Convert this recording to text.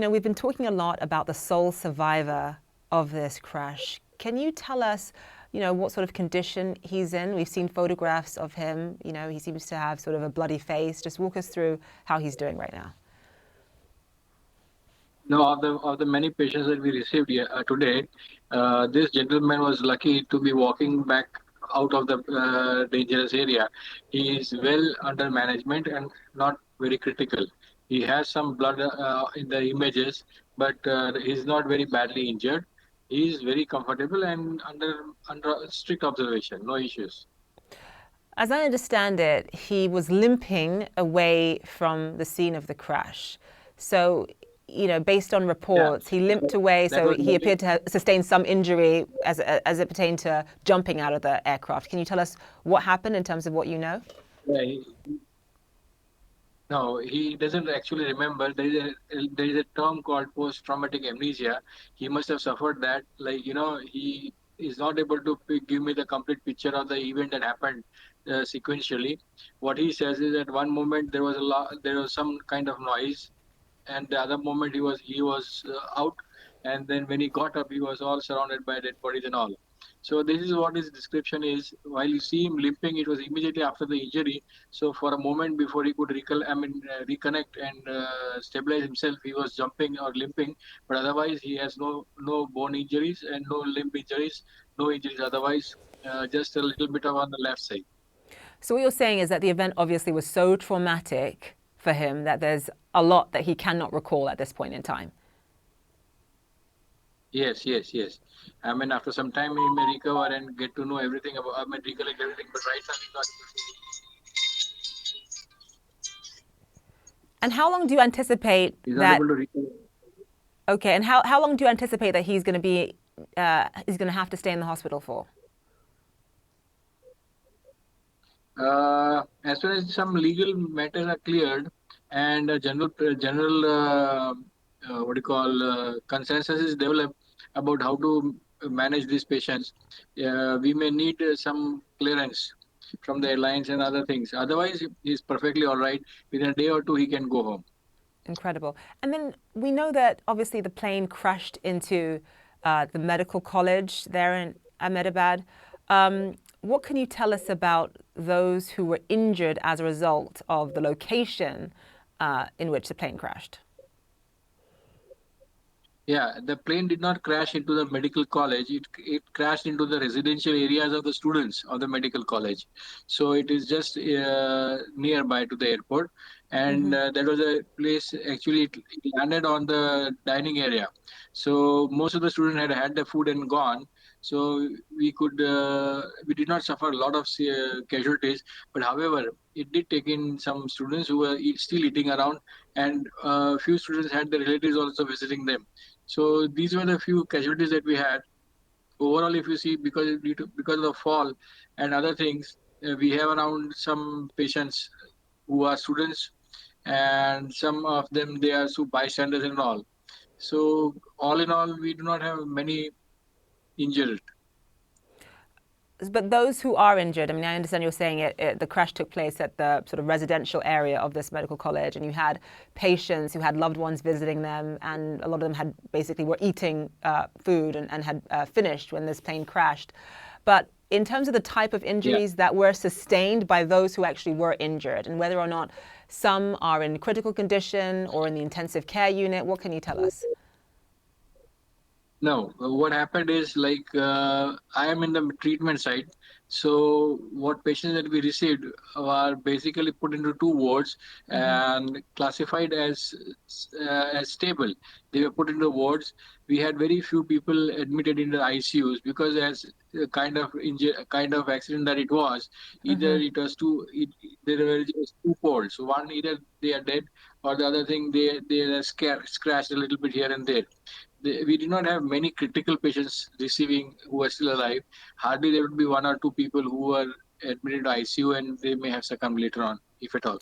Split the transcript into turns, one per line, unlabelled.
we've been talking a lot about the sole survivor of this crash. Can you tell us, what sort of condition he's in? We've seen photographs of him. He seems to have sort of a bloody face. Just walk us through how he's doing right now.
No, of the many patients that we received here, today, this gentleman was lucky to be walking back out of the dangerous area. He is well under management and not very critical. He has some blood in the images, but he's not very badly injured. He is very comfortable and under strict observation. No issues.
As I understand it, he was limping away from the scene of the crash. So, based on
Yeah,
reports, he limped away,
that
so
was
he appeared to have sustained some injury as it pertained to jumping out of the aircraft. Can you tell us what happened in terms of what you know?
yeah, no, he doesn't actually remember. There is a term called post-traumatic amnesia. He must have suffered that. Like he is not able to give me the complete picture of the event that happened sequentially. What he says is at one moment there was some kind of noise, and the other moment he was out, and then when he got up he was all surrounded by dead bodies and all. So this is what his description is. While you see him limping, it was immediately after the injury. So for a moment before he could reconnect and stabilize himself, he was jumping or limping, but otherwise he has no bone injuries and no limb injuries, no injuries otherwise, just a little bit of on the left side.
So, what you're saying is that the event obviously was so traumatic for him that there's a lot that he cannot recall at this point in time.
Yes, yes, yes. I mean, after some time, he may recover and get to know everything about, recollect everything. But right now, he's not
And how long do you anticipate
he's not
that?
able to recover.
Okay, and how long do you anticipate that he's going to have to stay in the hospital for?
As soon as some legal matters are cleared and a general what do you call consensus is developed about how to manage these patients, we may need some clearance from the airlines and other things. Otherwise, he's perfectly all right. Within a day or two, he can go home.
Incredible. And then we know that obviously the plane crashed into the medical college there in Ahmedabad. What can you tell us about those who were injured as a result of the location in which the plane crashed?
Yeah, the plane did not crash into the medical college. It crashed into the residential areas of the students of the medical college. So it is just nearby to the airport, and that was a place. Actually, it landed on the dining area. So most of the students had their food and gone. So we did not suffer a lot of casualties, but however, it did take in some students who were still eating around, and a few students had their relatives also visiting them. So these were the few casualties that we had. Overall, if you see, because of the fall and other things, we have around some patients who are students, and some of them they are bystanders and all. So all in all, we do not have many injured.
But those who are injured, I mean, I understand you're saying the crash took place at the sort of residential area of this medical college, and you had patients who had loved ones visiting them, and a lot of them had basically were eating food and had finished when this plane crashed. But in terms of the type of
Yeah.
injuries that were sustained by those who actually were injured, and whether or not some are in critical condition or in the intensive care unit, what can you tell us?
No, what happened is like I am in the treatment side. So what patients that we received are basically put into two wards and classified as stable. They were put into wards. We had very few people admitted into ICUs because as a kind of accident that it was, either it was there were just two poles. One, either they are dead, or the other thing they are scratched a little bit here and there. We did not have many critical patients receiving who are still alive. Hardly there would be one or two people who were admitted to ICU and they may have succumbed later on, if at all.